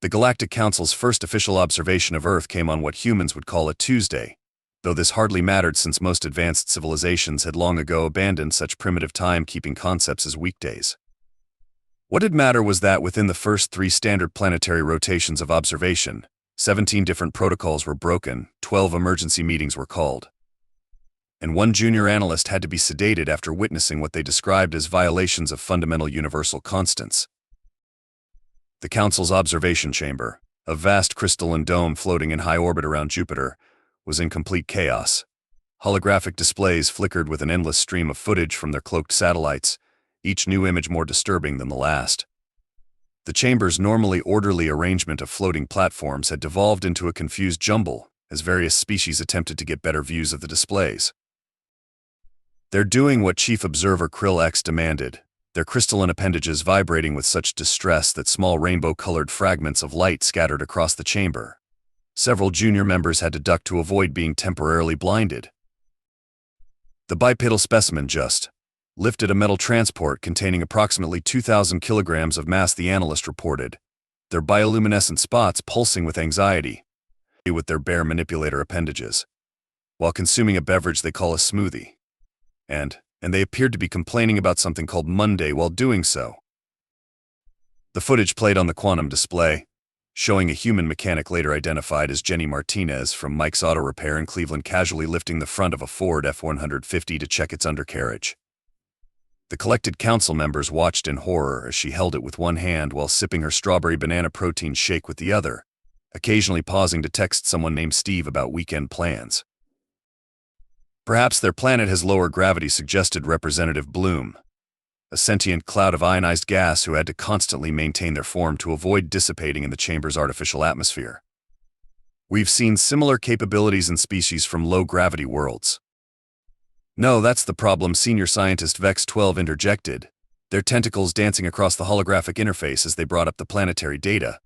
The Galactic Council's first official observation of Earth came on what humans would call a Tuesday, though this hardly mattered since most advanced civilizations had long ago abandoned such primitive time-keeping concepts as weekdays. What did matter was that within the first 3 standard planetary rotations of observation, 17 different protocols were broken, 12 emergency meetings were called, and 1 junior analyst had to be sedated after witnessing what they described as violations of fundamental universal constants. The Council's observation chamber, a vast crystalline dome floating in high orbit around Jupiter, was in complete chaos. Holographic displays flickered with an endless stream of footage from their cloaked satellites, each new image more disturbing than the last. The chamber's normally orderly arrangement of floating platforms had devolved into a confused jumble as various species attempted to get better views of the displays. They're doing what Chief Observer Krill X demanded, their crystalline appendages vibrating with such distress that small rainbow-colored fragments of light scattered across the chamber. Several junior members had to duck to avoid being temporarily blinded. The bipedal specimen just lifted a metal transport containing approximately 2,000 kilograms of mass, the analyst reported, their bioluminescent spots pulsing with anxiety, with their bare manipulator appendages, while consuming a beverage they call a smoothie. And they appeared to be complaining about something called Monday while doing so. The footage played on the quantum display, showing a human mechanic later identified as Jenny Martinez from Mike's Auto Repair in Cleveland casually lifting the front of a Ford F-150 to check its undercarriage. The collected council members watched in horror as she held it with one hand while sipping her strawberry banana protein shake with the other, occasionally pausing to text someone named Steve about weekend plans. Perhaps their planet has lower gravity, suggested Representative Bloom, a sentient cloud of ionized gas who had to constantly maintain their form to avoid dissipating in the chamber's artificial atmosphere. We've seen similar capabilities in species from low-gravity worlds. No, that's the problem, senior scientist Vex 12 interjected, their tentacles dancing across the holographic interface as they brought up the planetary data.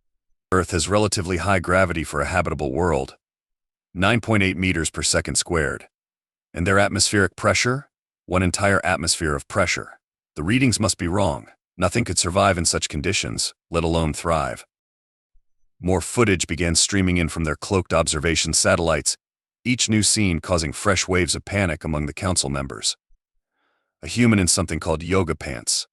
Earth has relatively high gravity for a habitable world, 9.8 meters per second squared. And their atmospheric pressure? 1 entire atmosphere of pressure. The readings must be wrong. Nothing could survive in such conditions, let alone thrive. More footage began streaming in from their cloaked observation satellites, each new scene causing fresh waves of panic among the council members. A human in something called yoga pants,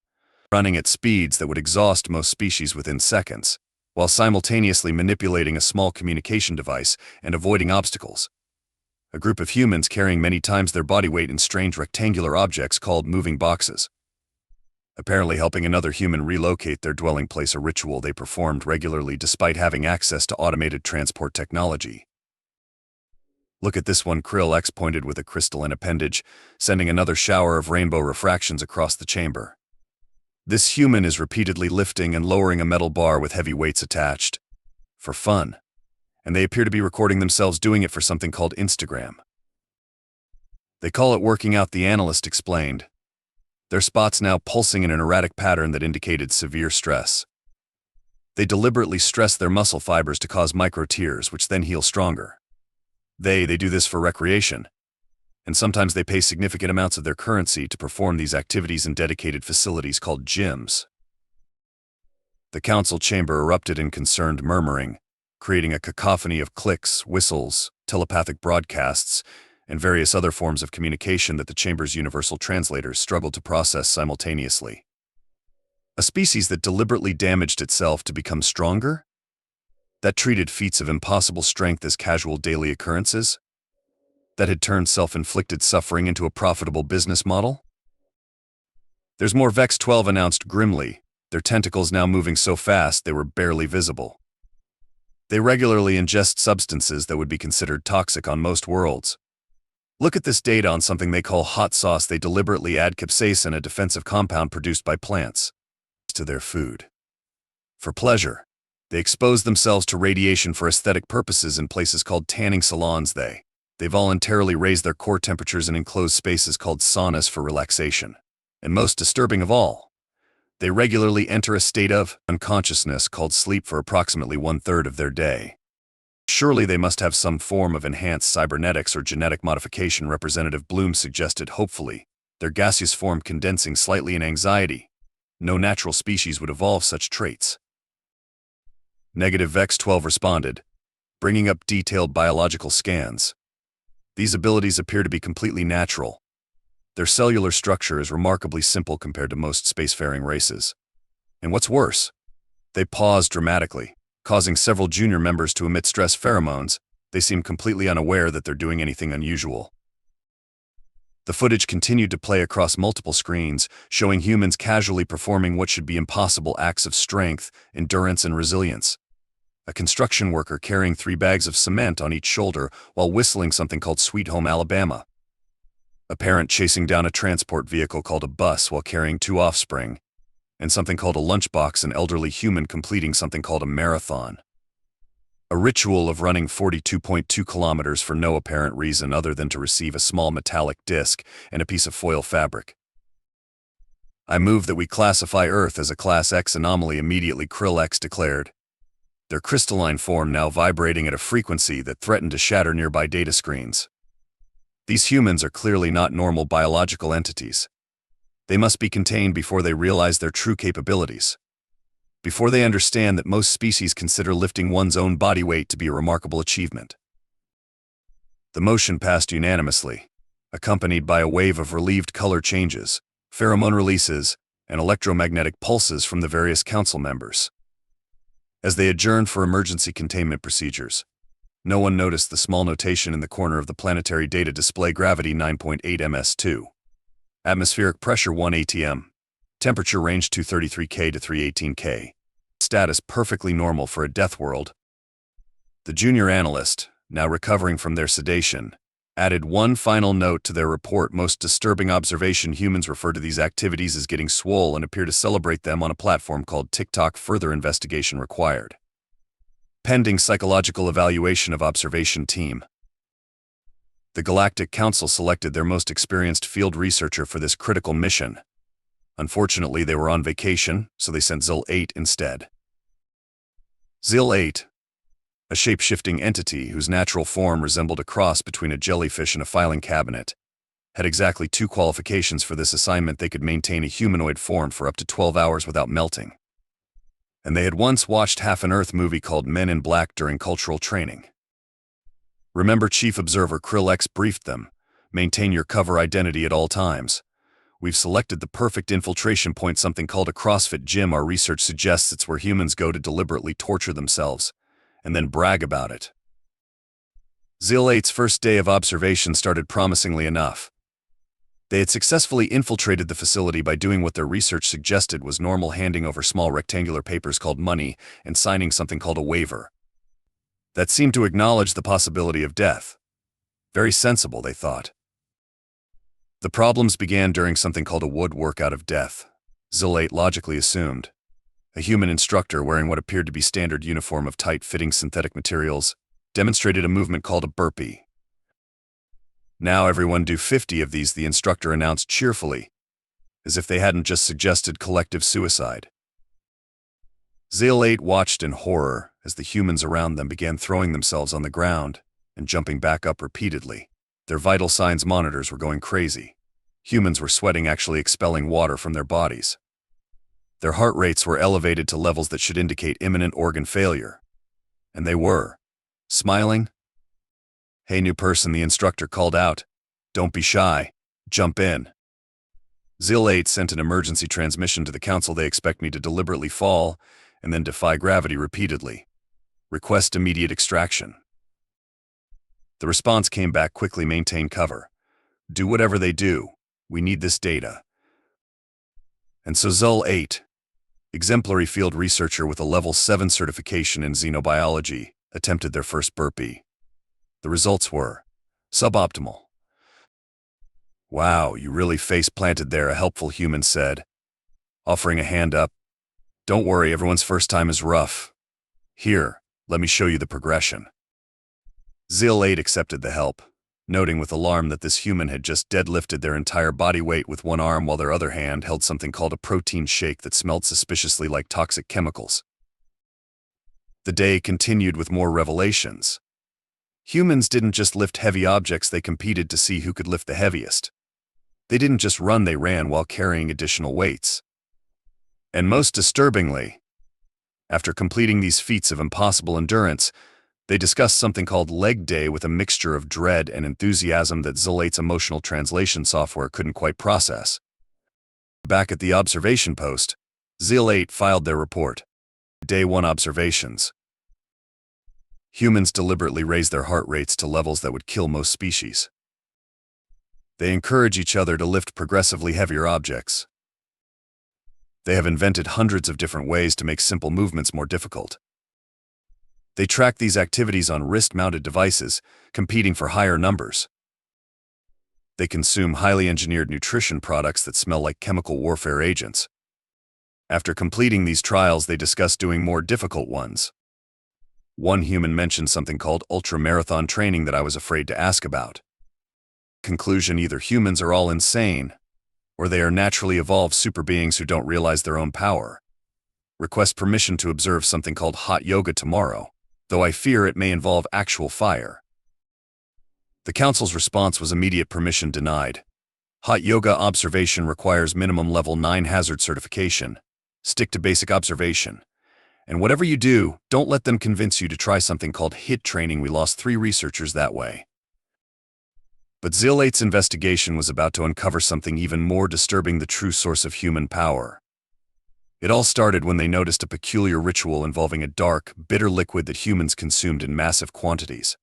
running at speeds that would exhaust most species within seconds, while simultaneously manipulating a small communication device and avoiding obstacles. A group of humans carrying many times their body weight in strange rectangular objects called moving boxes. Apparently helping another human relocate their dwelling place, a ritual they performed regularly despite having access to automated transport technology. Look at this one, Krill X pointed with a crystalline appendage, sending another shower of rainbow refractions across the chamber. This human is repeatedly lifting and lowering a metal bar with heavy weights attached. For fun. And they appear to be recording themselves doing it for something called Instagram. They call it working out, the analyst explained, their spots now pulsing in an erratic pattern that indicated severe stress. They deliberately stress their muscle fibers to cause micro tears, which then heal stronger. They do this for recreation, and sometimes they pay significant amounts of their currency to perform these activities in dedicated facilities called gyms. The council chamber erupted in concerned murmuring, creating a cacophony of clicks, whistles, telepathic broadcasts, and various other forms of communication that the chamber's universal translators struggled to process simultaneously. A species that deliberately damaged itself to become stronger? That treated feats of impossible strength as casual daily occurrences? That had turned self-inflicted suffering into a profitable business model? There's more, Vex 12 announced grimly, their tentacles now moving so fast they were barely visible. They regularly ingest substances that would be considered toxic on most worlds. Look at this data on something they call hot sauce. They deliberately add capsaicin, a defensive compound produced by plants, to their food. For pleasure, they expose themselves to radiation for aesthetic purposes in places called tanning salons. They voluntarily raise their core temperatures in enclosed spaces called saunas for relaxation. And most disturbing of all, they regularly enter a state of unconsciousness called sleep for approximately 1/3 of their day. Surely they must have some form of enhanced cybernetics or genetic modification, Representative Bloom suggested hopefully, their gaseous form condensing slightly in anxiety. No natural species would evolve such traits. Negative VEX-12 responded, bringing up detailed biological scans. These abilities appear to be completely natural. Their cellular structure is remarkably simple compared to most spacefaring races. And what's worse, they paused dramatically, causing several junior members to emit stress pheromones. They seem completely unaware that they're doing anything unusual. The footage continued to play across multiple screens, showing humans casually performing what should be impossible acts of strength, endurance, and resilience. A construction worker carrying 3 bags of cement on each shoulder while whistling something called Sweet Home Alabama. A parent chasing down a transport vehicle called a bus while carrying 2 offspring. And something called a lunchbox, an elderly human completing something called a marathon. A ritual of running 42.2 kilometers for no apparent reason other than to receive a small metallic disc and a piece of foil fabric. I move that we classify Earth as a Class X anomaly immediately, Krill X declared, their crystalline form now vibrating at a frequency that threatened to shatter nearby data screens. These humans are clearly not normal biological entities. They must be contained before they realize their true capabilities. Before they understand that most species consider lifting one's own body weight to be a remarkable achievement. The motion passed unanimously, accompanied by a wave of relieved color changes, pheromone releases, and electromagnetic pulses from the various council members. As they adjourned for emergency containment procedures, no one noticed the small notation in the corner of the planetary data display: gravity 9.8 ms2. Atmospheric pressure 1 atm. Temperature range 233 K to 318 K. Status perfectly normal for a death world. The junior analyst, now recovering from their sedation, added one final note to their report: most disturbing observation. Humans refer to these activities as getting swole and appear to celebrate them on a platform called TikTok. Further investigation required. Pending psychological evaluation of observation team. The Galactic Council selected their most experienced field researcher for this critical mission. Unfortunately, they were on vacation, so they sent ZIL-8 instead. ZIL-8, a shape-shifting entity whose natural form resembled a cross between a jellyfish and a filing cabinet, had exactly 2 qualifications for this assignment. They could maintain a humanoid form for up to 12 hours without melting. And they had once watched half an Earth movie called Men in Black during cultural training. Remember, Chief Observer Krill X briefed them, maintain your cover identity at all times. We've selected the perfect infiltration point, something called a CrossFit gym. Our research suggests it's where humans go to deliberately torture themselves, and then brag about it. ZIL-8's first day of observation started promisingly enough. They had successfully infiltrated the facility by doing what their research suggested was normal: handing over small rectangular papers called money and signing something called a waiver. That seemed to acknowledge the possibility of death. Very sensible, they thought. The problems began during something called a wood workout of death, ZIL-8 logically assumed. A human instructor wearing what appeared to be standard uniform of tight-fitting synthetic materials demonstrated a movement called a burpee. Now everyone do 50 of these, the instructor announced cheerfully, as if they hadn't just suggested collective suicide. ZIL-8 watched in horror as the humans around them began throwing themselves on the ground and jumping back up repeatedly. Their vital signs monitors were going crazy. Humans were sweating, actually expelling water from their bodies. Their heart rates were elevated to levels that should indicate imminent organ failure. And they were. Smiling. "Hey, new person," the instructor called out. "Don't be shy. Jump in." ZIL-8 sent an emergency transmission to the council. They expect me to deliberately fall and then defy gravity repeatedly. Request immediate extraction. The response came back quickly: maintain cover. Do whatever they do. We need this data. And so ZIL-8, exemplary field researcher with a level 7 certification in xenobiology, attempted their first burpee. The results were suboptimal. "Wow, you really face-planted there," a helpful human said, offering a hand up. "Don't worry, everyone's first time is rough. Here, let me show you the progression." ZIL-8 accepted the help, noting with alarm that this human had just deadlifted their entire body weight with one arm while their other hand held something called a protein shake that smelled suspiciously like toxic chemicals. The day continued with more revelations. Humans didn't just lift heavy objects, they competed to see who could lift the heaviest. They didn't just run, they ran while carrying additional weights. And most disturbingly, After completing these feats of impossible endurance, they discussed something called leg day with a mixture of dread and enthusiasm that Zil8's emotional translation software couldn't quite process. Back at the observation post, Zil8 filed their report. Day 1 observations. Humans deliberately raise their heart rates to levels that would kill most species. They encourage each other to lift progressively heavier objects. They have invented hundreds of different ways to make simple movements more difficult. They track these activities on wrist-mounted devices, competing for higher numbers. They consume highly engineered nutrition products that smell like chemical warfare agents. After completing these trials, they discuss doing more difficult ones. One human mentioned something called ultra-marathon training that I was afraid to ask about. Conclusion: either humans are all insane, or they are naturally evolved super beings who don't realize their own power. Request permission to observe something called hot yoga tomorrow, though I fear it may involve actual fire. The council's response was immediate: permission denied. Hot yoga observation requires minimum level 9 hazard certification. Stick to basic observation. And whatever you do, don't let them convince you to try something called HIT training. We lost 3 researchers that way. But Zil8's investigation was about to uncover something even more disturbing: the true source of human power. It all started when they noticed a peculiar ritual involving a dark, bitter liquid that humans consumed in massive quantities.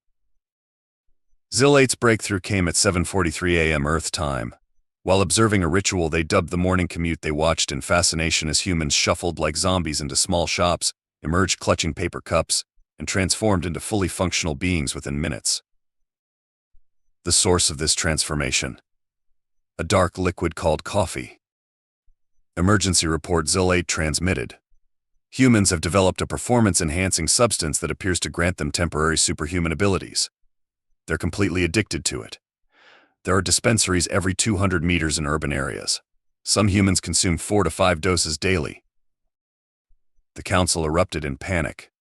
Zil8's breakthrough came at 7:43 a.m. Earth time. While observing a ritual they dubbed the morning commute, they watched in fascination as humans shuffled like zombies into small shops, emerged clutching paper cups, and transformed into fully functional beings within minutes. The source of this transformation: a dark liquid called coffee. Emergency report: Zil8 transmitted. Humans have developed a performance-enhancing substance that appears to grant them temporary superhuman abilities. They're completely addicted to it. There are dispensaries every 200 meters in urban areas. Some humans consume 4 to 5 doses daily. The council erupted in panic.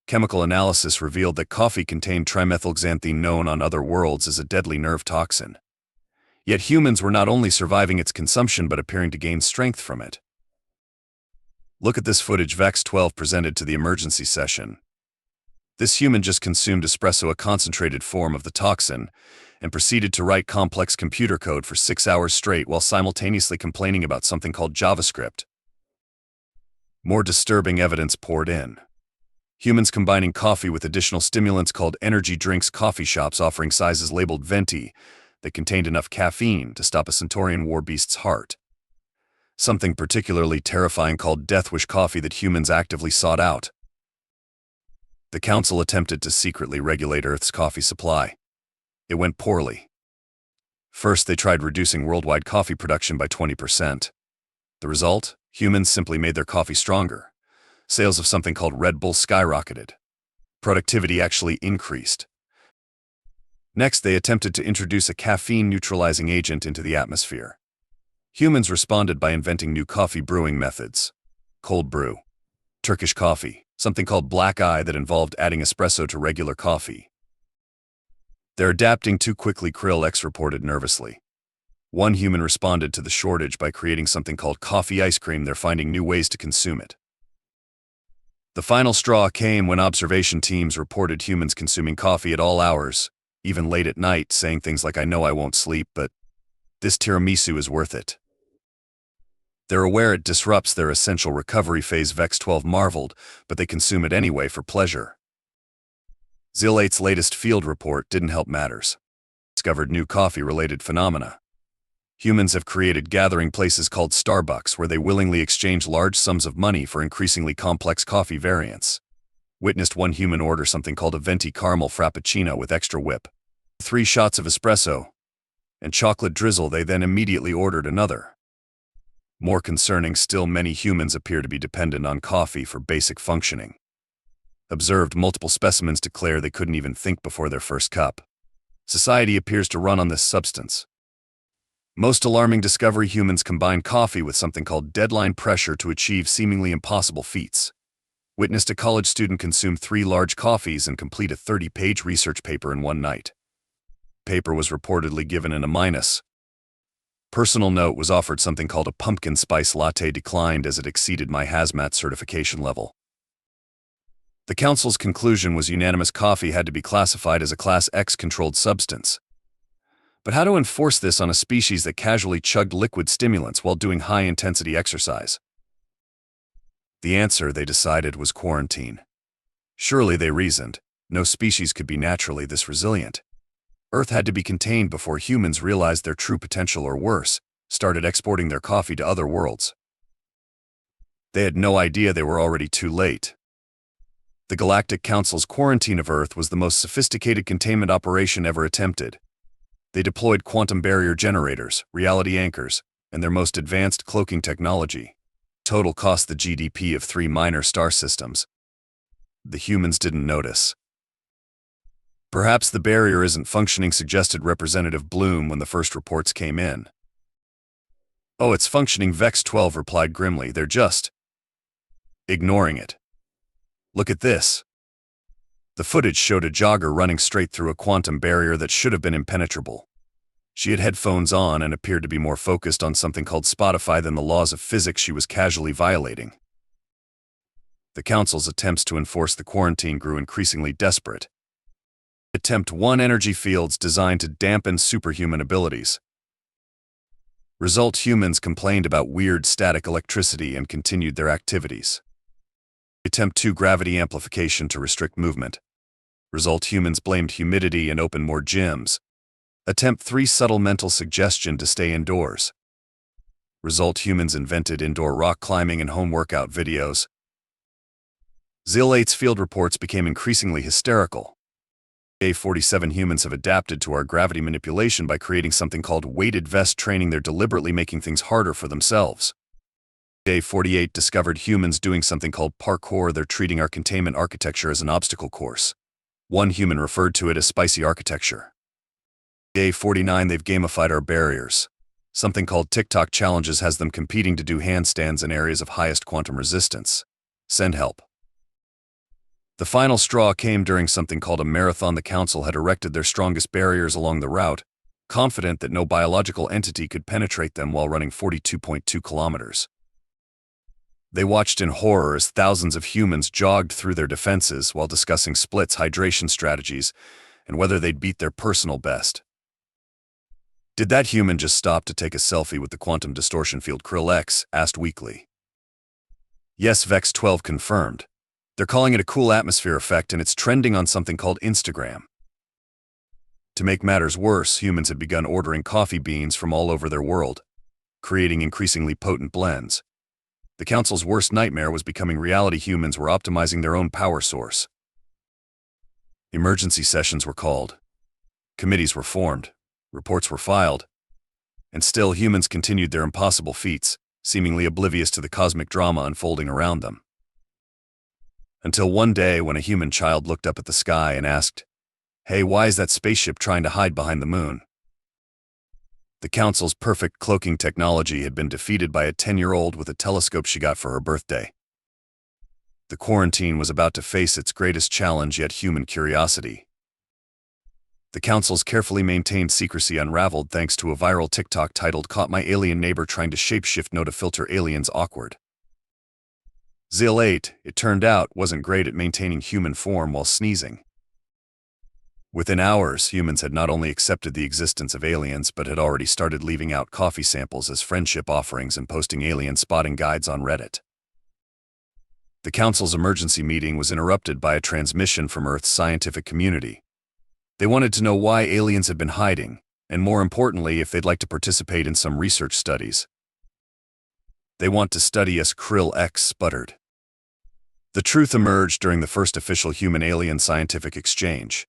Chemical analysis revealed that coffee contained trimethylxanthine, known on other worlds as a deadly nerve toxin. Yet humans were not only surviving its consumption but appearing to gain strength from it. Look at this footage VEX-12 presented to the emergency session. This human just consumed espresso, a concentrated form of the toxin, and proceeded to write complex computer code for 6 hours straight while simultaneously complaining about something called JavaScript. More disturbing evidence poured in. Humans combining coffee with additional stimulants called energy drinks, coffee shops offering sizes labeled venti that contained enough caffeine to stop a Centaurian war beast's heart. Something particularly terrifying called Death Wish coffee that humans actively sought out. The council attempted to secretly regulate Earth's coffee supply. It went poorly. First, they tried reducing worldwide coffee production by 20%. The result? Humans simply made their coffee stronger. Sales of something called Red Bull skyrocketed. Productivity actually increased. Next, they attempted to introduce a caffeine-neutralizing agent into the atmosphere. Humans responded by inventing new coffee brewing methods. Cold brew. Turkish coffee. Something called black eye that involved adding espresso to regular coffee. They're adapting too quickly, Krill reported nervously. One human responded to the shortage by creating something called coffee ice cream. They're finding new ways to consume it. The final straw came when observation teams reported humans consuming coffee at all hours, even late at night, saying things like, "I know I won't sleep, but this tiramisu is worth it." They're aware it disrupts their essential recovery phase, VEX-12 marveled, but they consume it anyway for pleasure. Zil8's latest field report didn't help matters. Discovered new coffee-related phenomena. Humans have created gathering places called Starbucks where they willingly exchange large sums of money for increasingly complex coffee variants. Witnessed one human order something called a venti caramel frappuccino with extra whip, 3 shots of espresso, and chocolate drizzle. They then immediately ordered another. More concerning still, many humans appear to be dependent on coffee for basic functioning. Observed multiple specimens declare they couldn't even think before their first cup. Society appears to run on this substance. Most alarming discovery: humans combine coffee with something called deadline pressure to achieve seemingly impossible feats. Witnessed a college student consume 3 large coffees and complete a 30-page research paper in one night. Paper was reportedly given an A-. Personal note was offered something called a pumpkin spice latte, declined as it exceeded my hazmat certification level. The council's conclusion was unanimous: coffee had to be classified as a Class X controlled substance. But how to enforce this on a species that casually chugged liquid stimulants while doing high-intensity exercise? The answer, they decided, was quarantine. Surely, they reasoned, no species could be naturally this resilient. Earth had to be contained before humans realized their true potential, or worse, started exporting their coffee to other worlds. They had no idea they were already too late. The Galactic Council's quarantine of Earth was the most sophisticated containment operation ever attempted. They deployed quantum barrier generators, reality anchors, and their most advanced cloaking technology. Total cost the GDP of 3 minor star systems. The humans didn't notice. Perhaps the barrier isn't functioning, suggested Representative Bloom when the first reports came in. Oh, it's functioning, Vex 12 replied grimly. They're just ignoring it. Look at this. The footage showed a jogger running straight through a quantum barrier that should have been impenetrable. She had headphones on and appeared to be more focused on something called Spotify than the laws of physics she was casually violating. The Council's attempts to enforce the quarantine grew increasingly desperate. Attempt 1: energy fields designed to dampen superhuman abilities. Result: humans complained about weird static electricity and continued their activities. Attempt 2: gravity amplification to restrict movement. Result: humans blamed humidity and opened more gyms. Attempt 3: subtle mental suggestion to stay indoors. Result: humans invented indoor rock climbing and home workout videos. ZIL 8's field reports became increasingly hysterical. Day 47: humans have adapted to our gravity manipulation by creating something called weighted vest training. They're deliberately making things harder for themselves. Day 48: discovered humans doing something called parkour. They're treating our containment architecture as an obstacle course. One human referred to it as spicy architecture. Day 49: they've gamified our barriers. Something called TikTok challenges has them competing to do handstands in areas of highest quantum resistance. Send help. The final straw came during something called a marathon. The Council had erected their strongest barriers along the route, confident that no biological entity could penetrate them while running 42.2 kilometers. They watched in horror as thousands of humans jogged through their defenses while discussing splits, hydration strategies, and whether they'd beat their personal best. Did that human just stop to take a selfie with the quantum distortion field? Krill X asked weakly. Yes, Vex 12 confirmed. They're calling it a cool atmosphere effect, and it's trending on something called Instagram. To make matters worse, humans had begun ordering coffee beans from all over their world, creating increasingly potent blends. The Council's worst nightmare was becoming reality. Humans were optimizing their own power source. Emergency sessions were called. Committees were formed. Reports were filed. And still humans continued their impossible feats, seemingly oblivious to the cosmic drama unfolding around them. Until one day when a human child looked up at the sky and asked, "Hey, why is that spaceship trying to hide behind the moon?" The Council's perfect cloaking technology had been defeated by a 10-year-old with a telescope she got for her birthday. The quarantine was about to face its greatest challenge yet: human curiosity. The Council's carefully maintained secrecy unraveled thanks to a viral TikTok titled "Caught My Alien Neighbor Trying to Shapeshift Know to Filter Aliens Awkward." ZIL 8, it turned out, wasn't great at maintaining human form while sneezing. Within hours, humans had not only accepted the existence of aliens but had already started leaving out coffee samples as friendship offerings and posting alien spotting guides on Reddit. The Council's emergency meeting was interrupted by a transmission from Earth's scientific community. They wanted to know why aliens had been hiding, and more importantly, if they'd like to participate in some research studies. "They want to study us," Krill X sputtered. The truth emerged during the first official human-alien scientific exchange.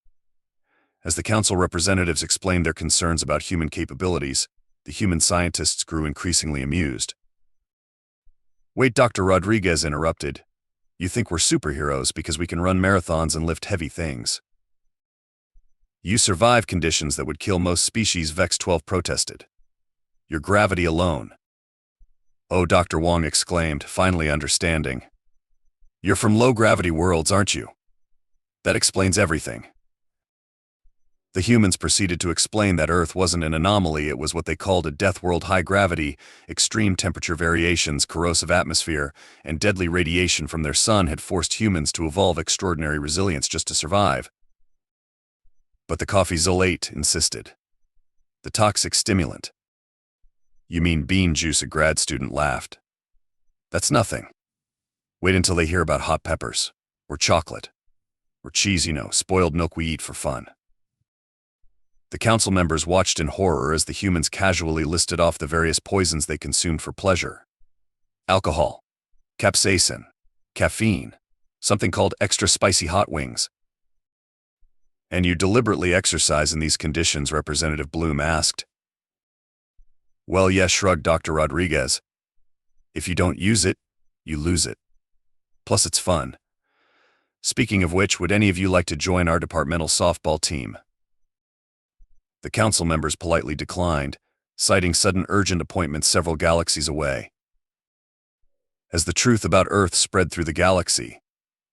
As the Council representatives explained their concerns about human capabilities, the human scientists grew increasingly amused. "Wait," Dr. Rodriguez interrupted. "You think we're superheroes because we can run marathons and lift heavy things. You survive conditions that would kill most species," Vex 12 protested. "Your gravity alone." "Oh," Dr. Wong exclaimed, finally understanding. "You're from low-gravity worlds, aren't you? That explains everything." The humans proceeded to explain that Earth wasn't an anomaly, it was what they called a death world. High gravity, extreme temperature variations, corrosive atmosphere, and deadly radiation from their sun had forced humans to evolve extraordinary resilience just to survive. But the coffee xylate insisted. The toxic stimulant. You mean bean juice? A grad student laughed. That's nothing. Wait until they hear about hot peppers, or chocolate, or cheese, spoiled milk we eat for fun. The council members watched in horror as the humans casually listed off the various poisons they consumed for pleasure. Alcohol, capsaicin, caffeine, something called extra spicy hot wings. And you deliberately exercise in these conditions? Representative Bloom asked. Well, yes, shrugged Dr. Rodriguez. If you don't use it, you lose it. Plus it's fun. Speaking of which, would any of you like to join our departmental softball team? The council members politely declined, citing sudden urgent appointments several galaxies away. As the truth about Earth spread through the galaxy,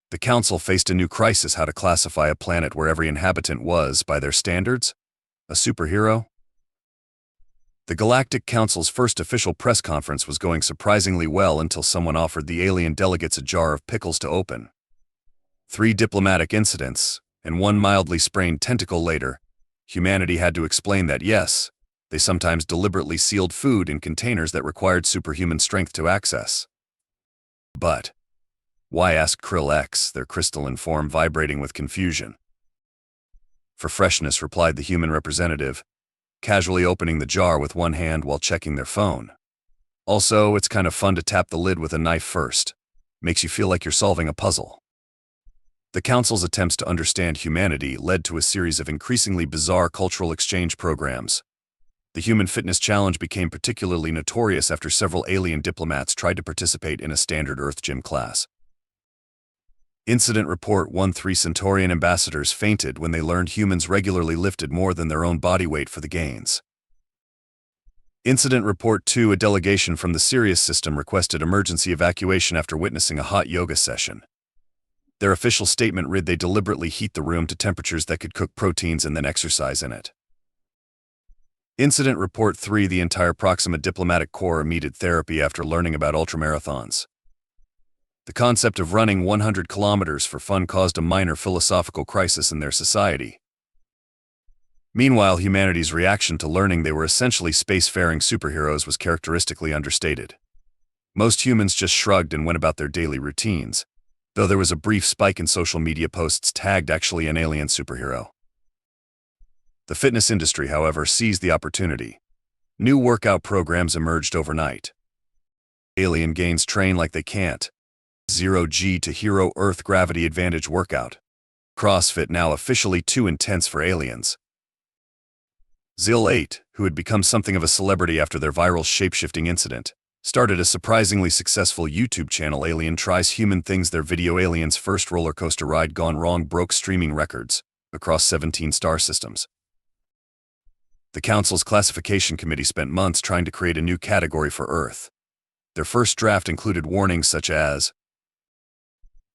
the council faced a new crisis: how to classify a planet where every inhabitant was, by their standards, a superhero. The Galactic Council's first official press conference was going surprisingly well until someone offered the alien delegates a jar of pickles to open. 3 diplomatic incidents, and 1 mildly sprained tentacle later, humanity had to explain that yes, they sometimes deliberately sealed food in containers that required superhuman strength to access. But why? Asked Krill X, their crystalline form vibrating with confusion. For freshness, replied the human representative, casually opening the jar with one hand while checking their phone. Also, it's kind of fun to tap the lid with a knife first. Makes you feel like you're solving a puzzle. The Council's attempts to understand humanity led to a series of increasingly bizarre cultural exchange programs. The Human Fitness Challenge became particularly notorious after several alien diplomats tried to participate in a standard Earth gym class. Incident Report 1: 3 Centaurian ambassadors fainted when they learned humans regularly lifted more than their own body weight for the gains. Incident Report 2: A delegation from the Sirius system requested emergency evacuation after witnessing a hot yoga session. Their official statement read they deliberately heat the room to temperatures that could cook proteins and then exercise in it. Incident Report 3: The entire Proxima diplomatic corps needed therapy after learning about ultramarathons. The concept of running 100 kilometers for fun caused a minor philosophical crisis in their society. Meanwhile, humanity's reaction to learning they were essentially spacefaring superheroes was characteristically understated. Most humans just shrugged and went about their daily routines, though there was a brief spike in social media posts tagged "actually an alien superhero." The fitness industry, however, seized the opportunity. New workout programs emerged overnight. Alien gains train like they can't. 0G to Hero Earth Gravity Advantage workout. CrossFit now officially too intense for aliens. Zil 8, who had become something of a celebrity after their viral shapeshifting incident, started a surprisingly successful YouTube channel. Alien Tries Human Things. Their video Alien's first roller coaster ride gone wrong broke streaming records across 17 star systems. The Council's classification committee spent months trying to create a new category for Earth. Their first draft included warnings such as,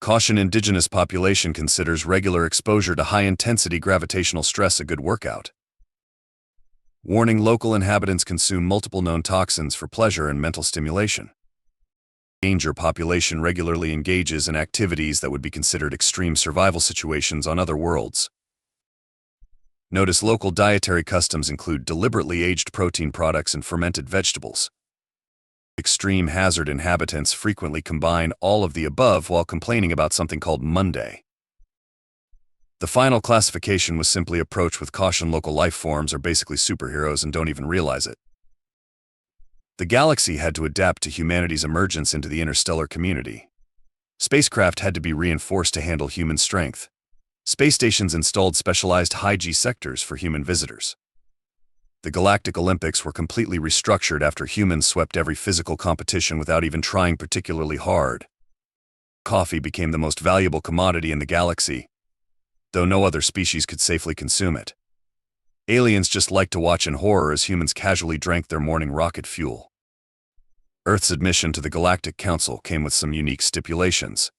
"Caution, indigenous population considers regular exposure to high-intensity gravitational stress a good workout." Warning, local inhabitants consume multiple known toxins for pleasure and mental stimulation. Danger, population regularly engages in activities that would be considered extreme survival situations on other worlds. Notice, local dietary customs include deliberately aged protein products and fermented vegetables. Extreme hazard, inhabitants frequently combine all of the above while complaining about something called Monday. The final classification was simply approach with caution. Local life forms are basically superheroes and don't even realize it. The galaxy had to adapt to humanity's emergence into the interstellar community. Spacecraft had to be reinforced to handle human strength. Space stations installed specialized high-G sectors for human visitors. The Galactic Olympics were completely restructured after humans swept every physical competition without even trying particularly hard. Coffee became the most valuable commodity in the galaxy, though no other species could safely consume it. Aliens just liked to watch in horror as humans casually drank their morning rocket fuel. Earth's admission to the Galactic Council came with some unique stipulations.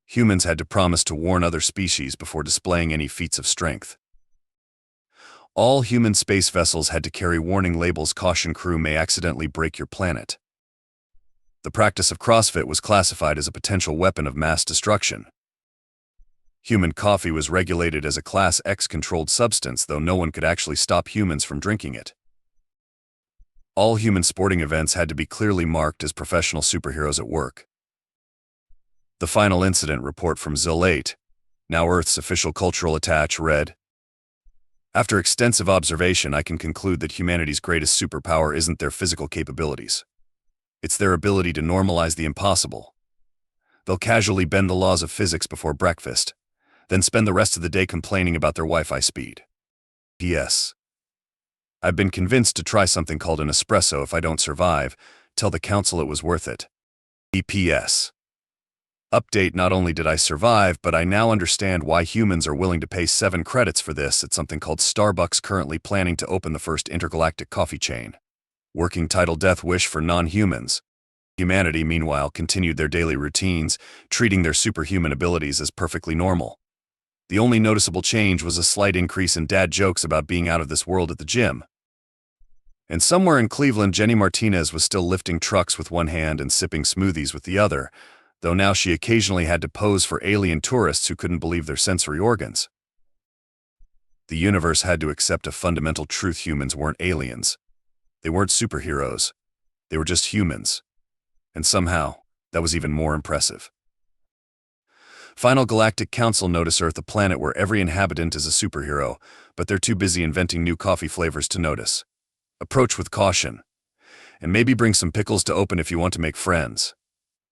Humans had to promise to warn other species before displaying any feats of strength. All human space vessels had to carry warning labels: "Caution, crew may accidentally break your planet." The practice of CrossFit was classified as a potential weapon of mass destruction. Human coffee was regulated as a Class X controlled substance, though no one could actually stop humans from drinking it. All human sporting events had to be clearly marked as professional superheroes at work. The final incident report from ZIL 8, now Earth's official cultural attach, read, "After extensive observation, I can conclude that humanity's greatest superpower isn't their physical capabilities. It's their ability to normalize the impossible. They'll casually bend the laws of physics before breakfast, then spend the rest of the day complaining about their Wi-Fi speed. P.S. I've been convinced to try something called an espresso if I don't survive. Tell the council it was worth it. P.S. Update: not only did I survive, but I now understand why humans are willing to pay 7 credits for this at something called Starbucks, currently planning to open the first intergalactic coffee chain." Working title: Death Wish for Non-Humans. Humanity, meanwhile, continued their daily routines, treating their superhuman abilities as perfectly normal. The only noticeable change was a slight increase in dad jokes about being out of this world at the gym. And somewhere in Cleveland, Jenny Martinez was still lifting trucks with one hand and sipping smoothies with the other, though now she occasionally had to pose for alien tourists who couldn't believe their sensory organs. The universe had to accept a fundamental truth: humans weren't aliens. They weren't superheroes. They were just humans. And somehow, that was even more impressive. Final Galactic Council: notice Earth, a planet where every inhabitant is a superhero, but they're too busy inventing new coffee flavors to notice. Approach with caution. And maybe bring some pickles to open if you want to make friends.